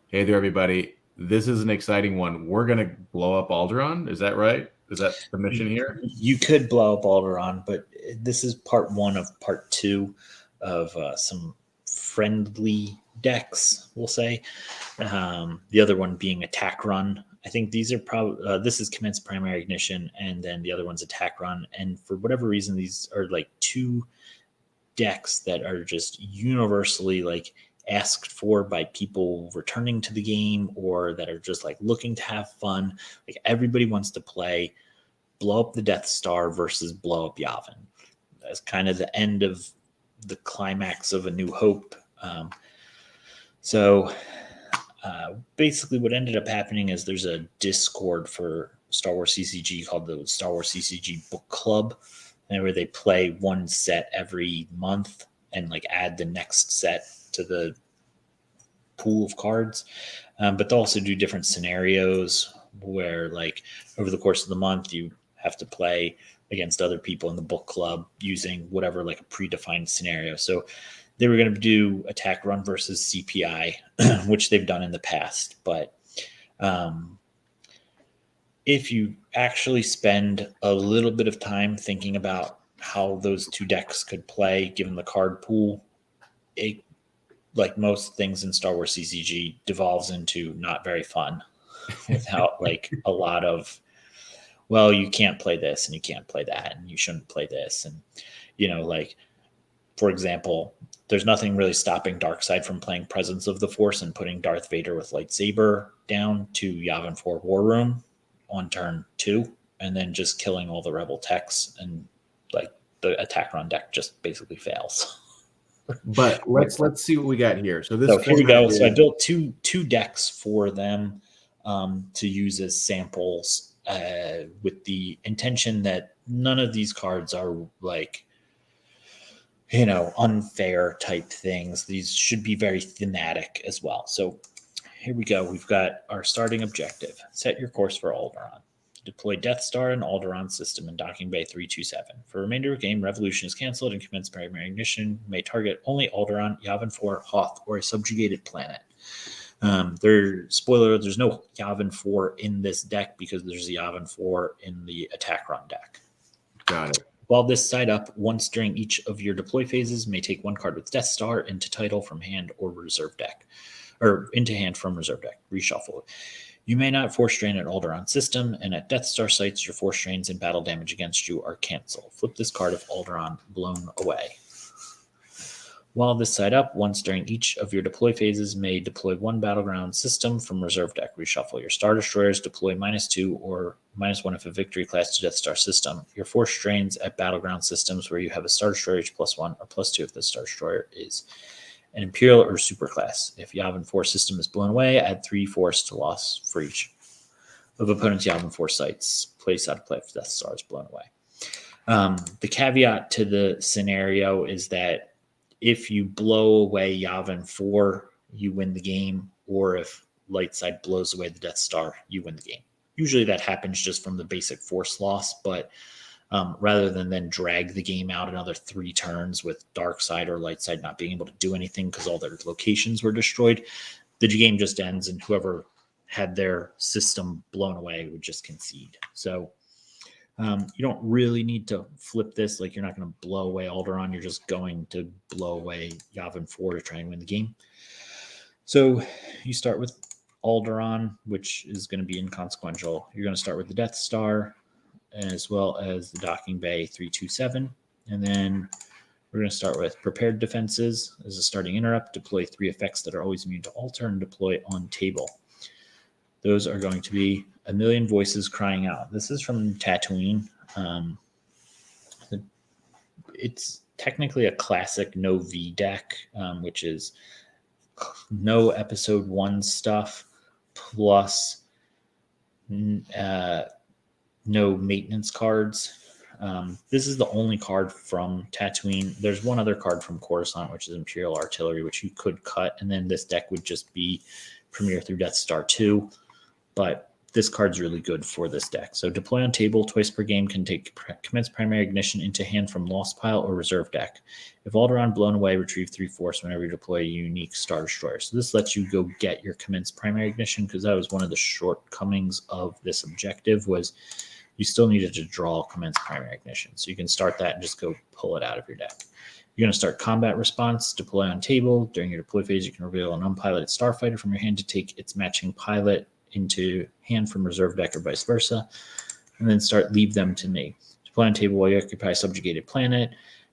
Hey there, everybody. This is an exciting one. We're going to blow up Alderaan. Is that right? Is that the mission here? You could blow up Alderaan, but this is part one of part two of some friendly decks, we'll say. The other one being attack run. I think these are probably this is commence primary ignition, and then the other one's attack run. And for whatever reason, these are like two decks that are just universally like asked for by people returning to the game or that are just like looking to have fun. Like everybody wants to play blow up the Death Star versus blow up Yavin. That's kind of the end of the climax of A New Hope. So basically what ended up happening is there's a Discord for Star Wars CCG called the Star Wars CCG Book Club, where they play one set every month and like add the next set to the pool of cards. But they'll also do different scenarios where like over the course of the month you have to play against other people in the book club using whatever like a predefined scenario. So they were going to do attack run versus CPI, which they've done in the past. But if you actually spend a little bit of time thinking about how those two decks could play, given the card pool, it, like most things in Star Wars CCG, devolves into not very fun without like a lot of, well, you can't play this and you can't play that and you shouldn't play this. And, you know, like, for example, there's nothing really stopping Darkseid from playing Presence of the Force and putting Darth Vader with lightsaber down to Yavin 4 War Room on turn 2 and then just killing all the rebel techs, and like the attack run deck just basically fails. But let's see what we got here. So here we go. So I built two decks for them to use as samples with the intention that none of these cards are like, you know, unfair type things. These should be very thematic as well. So here we go. We've got our starting objective. Set your course for Alderaan. Deploy Death Star and Alderaan system in Docking Bay 327. For remainder of game, Revolution is canceled and commence primary ignition. May target only Alderaan, Yavin 4, Hoth, or a subjugated planet. Spoiler, there's no Yavin 4 in this deck because there's a Yavin 4 in the attack run deck. Got it. While this side up, once during each of your deploy phases, may take one card with Death Star into title from hand or reserve deck, or into hand from reserve deck. Reshuffle it. You may not force drain at Alderaan system, and at Death Star sites, your force drains and battle damage against you are canceled. Flip this card if Alderaan blown away. While this side up, once during each of your deploy phases, may deploy one battleground system from reserve deck. Reshuffle your Star Destroyers, deploy -2 or -1 if a victory class to Death Star system. Your force drains at battleground systems where you have a Star Destroyer +1 or +2 if the Star Destroyer is an Imperial or Super class. If Yavin 4 system is blown away, add 3 force to loss for each of opponent's Yavin 4 sites. Place out of play if Death Star is blown away. The caveat to the scenario is that if you blow away Yavin 4, you win the game, or if Lightside blows away the Death Star, you win the game. Usually that happens just from the basic force loss, but rather than then drag the game out another 3 turns with Darkseid or Lightside not being able to do anything because all their locations were destroyed, the game just ends and whoever had their system blown away would just concede. So you don't really need to flip this. Like, you're not going to blow away Alderaan. You're just going to blow away Yavin 4 to try and win the game. So you start with Alderaan, which is going to be inconsequential. You're going to start with the Death Star as well as the Docking Bay 327. And then we're going to start with Prepared Defenses as a starting interrupt. Deploy 3 effects that are always immune to alter and deploy on table. Those are going to be A Million Voices Crying Out. This is from Tatooine. It's technically a classic no V deck, which is no episode 1 stuff plus no maintenance cards. This is the only card from Tatooine. There's one other card from Coruscant, which is Imperial Artillery, which you could cut, and then this deck would just be Premier through Death Star 2. But this card's really good for this deck. So deploy on table twice per game, can take commence primary ignition into hand from lost pile or reserve deck. If Alderaan blown away, retrieve 3 force whenever you deploy a unique Star Destroyer. So this lets you go get your commence primary ignition, because that was one of the shortcomings of this objective, was you still needed to draw commence primary ignition. So you can start that and just go pull it out of your deck. You're going to start combat response, deploy on table. During your deploy phase, you can reveal an unpiloted starfighter from your hand to take its matching pilot into hand from reserve deck or vice versa, and then leave them to me. Deploy on table while you occupy a subjugated planet.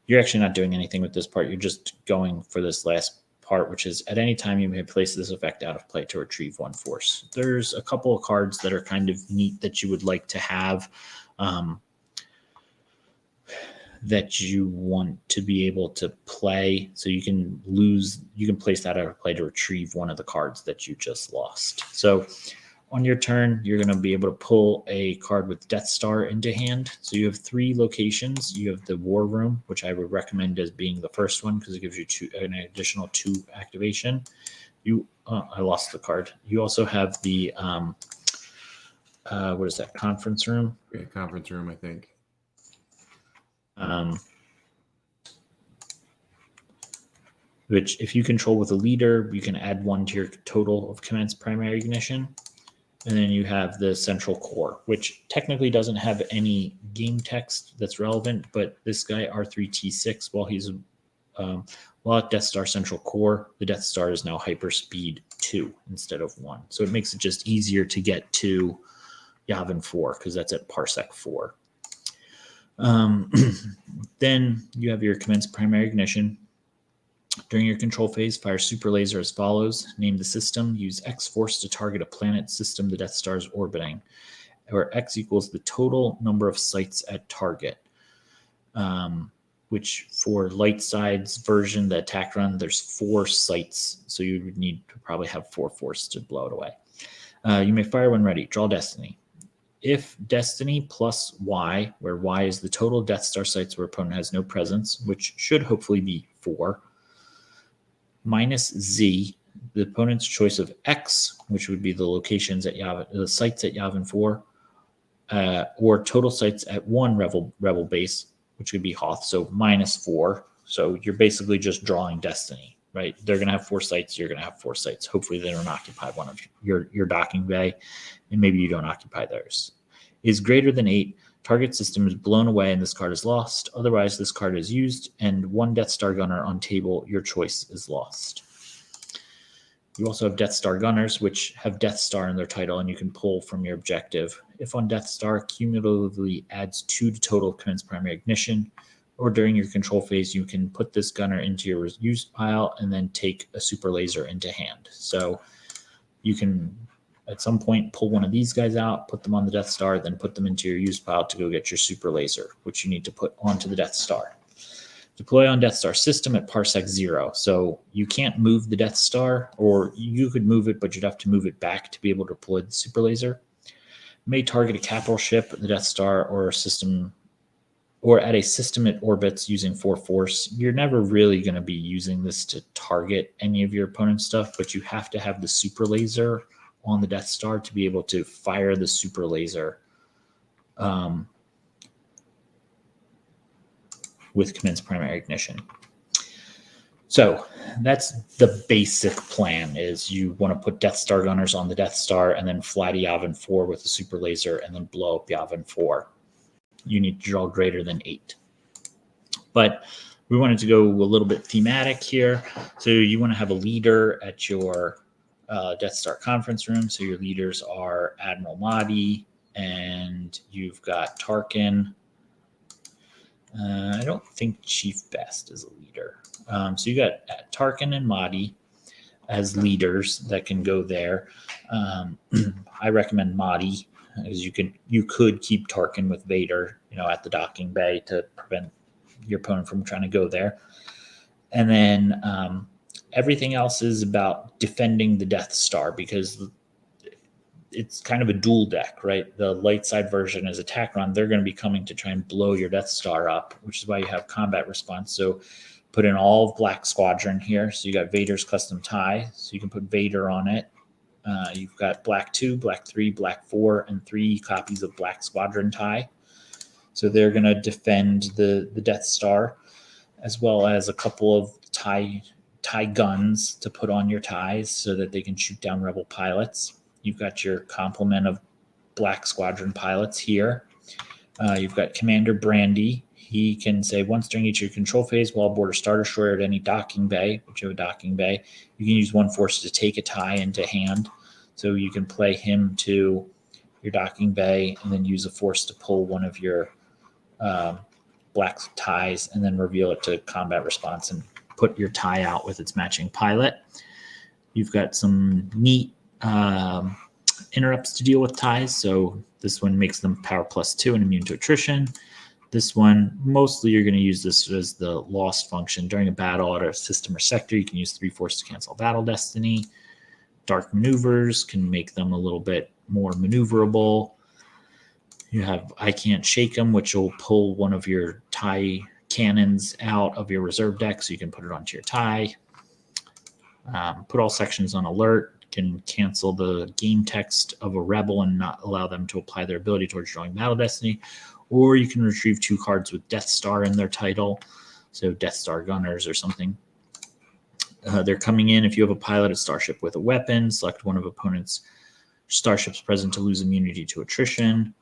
You're actually not doing anything with this part. You're just going for this last part, which is at any time you may place this effect out of play to retrieve 1 force. There's a couple of cards that are kind of neat that you would like to have, that you want to be able to play, so you can place that out of play to retrieve one of the cards that you just lost. So on your turn, you're going to be able to pull a card with Death Star into hand. So you have 3 locations. You have the War Room, which I would recommend as being the first one, because it gives you an additional 2 activation. I lost the card. You also have the what is that? Conference Room. Yeah, conference room, I think. Which, if you control with a leader, you can add 1 to your total of commence primary ignition. And then you have the Central Core, which technically doesn't have any game text that's relevant, but this guy, Arthree-Teesix, while at Death Star Central Core, the Death Star is now hyperspeed 2 instead of 1. So it makes it just easier to get to Yavin 4, because that's at Parsec 4. Then you have your commence primary ignition. During your control phase, fire super laser as follows. Name the system. Use X force to target a planet system the Death Star is orbiting, where X equals the total number of sights at target. Which for light side's version, the attack run, there's 4 sights, so you would need to probably have 4 force to blow it away. You may fire when ready. Draw Destiny. If Destiny plus Y, where Y is the total Death Star sights where opponent has no presence, which should hopefully be 4, minus Z, the opponent's choice of X, which would be the locations at Yavin, the sites at Yavin 4, or total sites at 1 rebel base, which would be Hoth, so minus 4. So you're basically just drawing Destiny, right? They're going to have 4 sites. You're going to have 4 sites. Hopefully they don't occupy one of your docking bay, and maybe you don't occupy theirs. Is greater than 8. Target system is blown away and this card is lost. Otherwise, this card is used, and 1 Death Star Gunner on table. Your choice is lost. You also have Death Star Gunners, which have Death Star in their title, and you can pull from your objective. If on Death Star, cumulatively adds 2 to total commence primary ignition, or during your control phase, you can put this gunner into your used pile and then take a super laser into hand. So you can, at some point, pull one of these guys out, put them on the Death Star, then put them into your used pile to go get your super laser, which you need to put onto the Death Star. Deploy on Death Star system at Parsec 0. So you can't move the Death Star, or you could move it, but you'd have to move it back to be able to deploy the super laser. May target a capital ship, the Death Star, or a system, or at a system it orbits using 4 force. You're never really going to be using this to target any of your opponent's stuff, but you have to have the super laser on the Death Star to be able to fire the super laser with commence primary ignition. So that's the basic plan, is you want to put Death Star Gunners on the Death Star and then fly to Yavin 4 with a super laser and then blow up Yavin 4. You need to draw greater than 8. But we wanted to go a little bit thematic here. So you want to have a leader at your Death Star conference room. So your leaders are Admiral Motti, and you've got Tarkin. I don't think Chief Bast is a leader. So you got Tarkin and Motti as leaders that can go there. I recommend Motti, as you could keep Tarkin with Vader, at the docking bay to prevent your opponent from trying to go there. And then everything else is about defending the Death Star, because it's kind of a dual deck, right? The light side version is attack run. They're going to be coming to try and blow your Death Star up, which is why you have combat response. So put in all of Black Squadron here. So you got Vader's custom tie. So you can put Vader on it. You've got black 2, black 3, black 4, and 3 copies of Black Squadron tie. So they're going to defend the Death Star, as well as a couple of tie guns to put on your ties so that they can shoot down Rebel pilots. You've got your complement of Black Squadron pilots here. You've got Commander Brandei. He can say once during each of your control phase while aboard a Star Destroyer at any docking bay, which you have a docking bay, you can use 1 force to take a tie into hand. So you can play him to your docking bay and then use a force to pull one of your black ties and then reveal it to combat response and put your tie out with its matching pilot. You've got some neat interrupts to deal with ties. So this one makes them power +2 and immune to attrition. This one, mostly you're going to use this as the lost function. During a battle at a system or sector, you can use 3 force to cancel battle destiny. Dark maneuvers can make them a little bit more maneuverable. You have I Can't Shake 'em, which will pull one of your tie cannons out of your reserve deck so you can put it onto your tie. Put all sections on alert, can cancel the game text of a rebel and not allow them to apply their ability towards drawing battle destiny. Or you can retrieve 2 cards with Death Star in their title, so Death Star Gunners or something. They're coming in. If you have a piloted starship with a weapon, select one of opponent's starships present to lose immunity to attrition.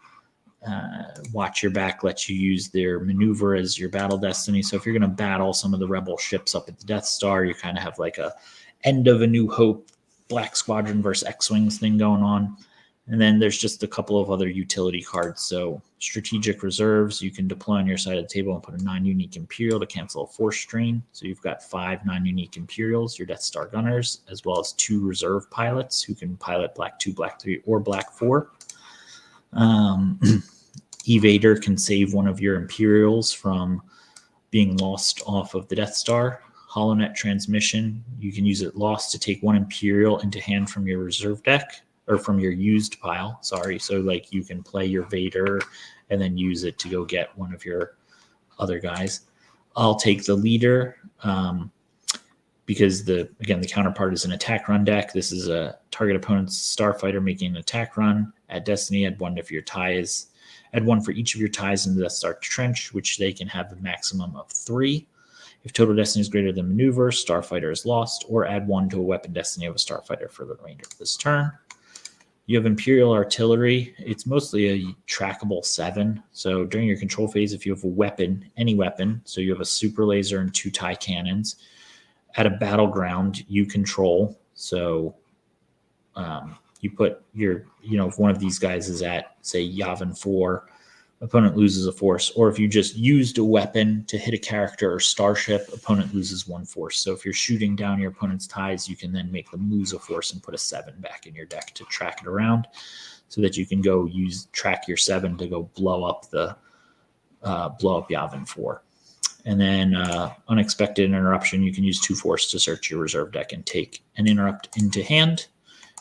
Watch your back lets you use their maneuver as your battle destiny. So if you're going to battle some of the rebel ships up at the Death Star, you kind of have like a end of A New Hope, Black Squadron versus X-Wings thing going on. And then there's just a couple of other utility cards. So strategic reserves, you can deploy on your side of the table and put a 9 unique Imperial to cancel a force strain. So you've got 5 9 unique Imperials, your Death Star Gunners, as well as 2 reserve pilots who can pilot Black 2, Black 3, or Black 4. Evader can save one of your Imperials from being lost off of the Death Star. HoloNet Transmission, you can use it lost to take 1 Imperial into hand from your reserve deck, or from your used pile, sorry. So like you can play your Vader and then use it to go get one of your other guys. I'll take the leader because the counterpart is an attack run deck. This is a target opponent's starfighter making an attack run. At Destiny, add 1 if your ties. Add 1 for each of your ties in the Death Star trench, which they can have a maximum of 3. If total destiny is greater than maneuver, starfighter is lost, or add 1 to a weapon destiny of a starfighter for the remainder of this turn. You have Imperial Artillery. It's mostly a trackable 7. So during your control phase, if you have a weapon, any weapon, so you have a super laser and 2 tie cannons, at a battleground you control. So you put your, if one of these guys is at, say, Yavin 4, opponent loses a force. Or if you just used a weapon to hit a character or starship, opponent loses 1 force. So if you're shooting down your opponent's ties, you can then make them lose a force and put a 7 back in your deck to track it around so that you can go track your 7 to go blow up Yavin 4. And then Unexpected Interruption, you can use 2 force to search your reserve deck and take an interrupt into hand.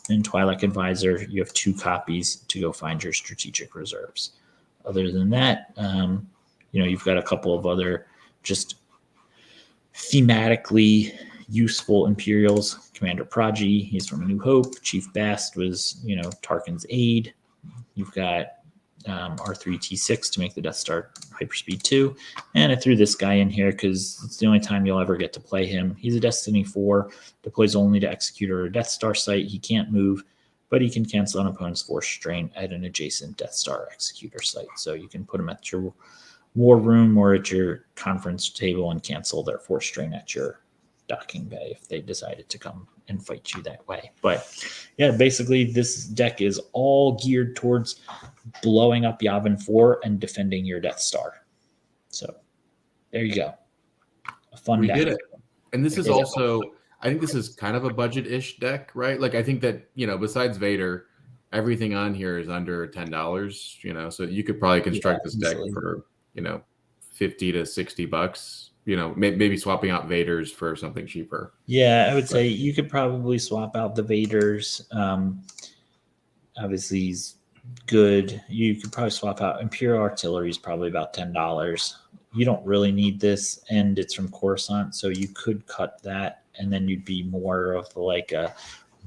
And Twi'lek Advisor, you have 2 copies to go find your strategic reserves. Other than that, you've got a couple of other just thematically useful Imperials. Commander Praji, he's from A New Hope. Chief Bast was, Tarkin's aide. You've got Arthree-Teesix to make the Death Star Hyperspeed 2. And I threw this guy in here because it's the only time you'll ever get to play him. He's a Destiny 4, deploys only to execute or a Death Star site. He can't move, but he can cancel an opponent's force strain at an adjacent Death Star executor site. So you can put him at your war room or at your conference table and cancel their force strain at your docking bay if they decided to come and fight you that way. But yeah, basically this deck is all geared towards blowing up Yavin 4 and defending your Death Star. So there you go. A fun deck. We did it. And this is also, I think this is kind of a budget-ish deck, right? Like I think that, besides Vader, everything on here is under $10, so you could probably construct this deck for, $50 to $60. Maybe swapping out Vaders for something cheaper. Yeah, I would say you could probably swap out the Vaders. Obviously, he's good. You could probably swap out Imperial Artillery is probably about $10. You don't really need this, and it's from Coruscant, so you could cut that, and then you'd be more of like a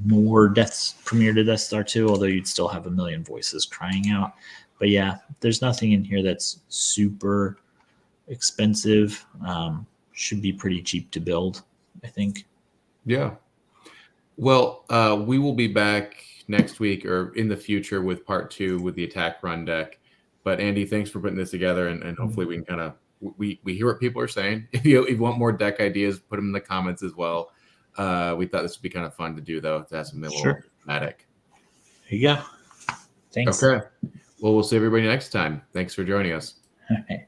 more deaths premiere to Death Star 2, although you'd still have a million voices crying out. But yeah, there's nothing in here that's super expensive. Should be pretty cheap to build, I think. Yeah. Well, we will be back next week or in the future with part 2 with the attack run deck. But Andy, thanks for putting this together, and hopefully we can kind of we hear what people are saying. If you want more deck ideas, put them in the comments as well. We thought this would be kind of fun to do, though, to have some little dramatic. There you go. Thanks. Okay. Well, we'll see everybody next time. Thanks for joining us. All right.